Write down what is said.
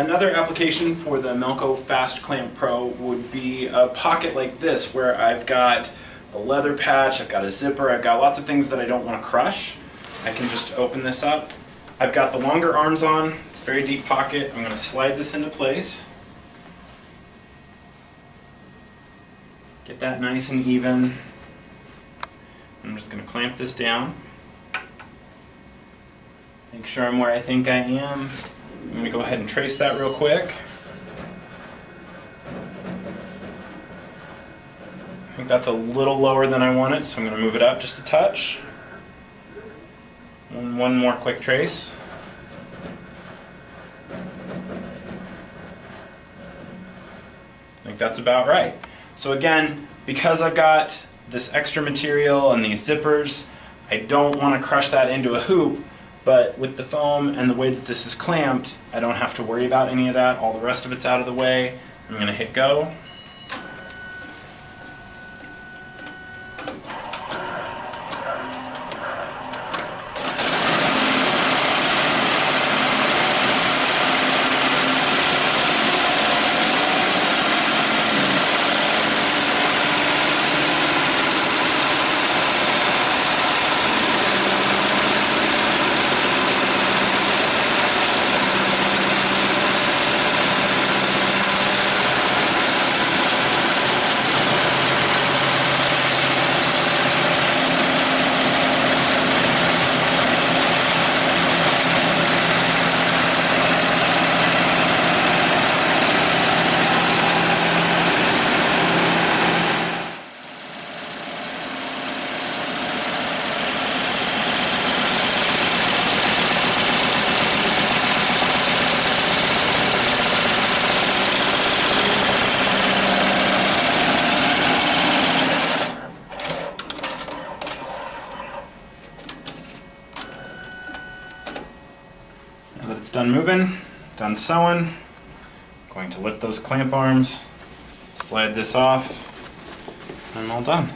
Another application for the Melco Fast Clamp Pro would be a pocket like this, where I've got a leather patch, I've got a zipper, I've got lots of things that I don't want to crush. I can just open this up. I've got the longer arms on, it's a very deep pocket. I'm going to slide this into place. Get that nice and even. I'm just going to clamp this down. Make sure I'm where I think I am. I'm going to go ahead and trace that real quick. I think that's a little lower than I want it, so I'm going to move it up just a touch. And one more quick trace. I think that's about right. So again, because I've got this extra material and these zippers, I don't want to crush that into a hoop, but with the foam and the way that this is clamped, I don't have to worry about any of that. All the rest of it's out of the way. I'm going to hit go. Now that it's done moving, done sewing, I'm going to lift those clamp arms, slide this off, and I'm all done.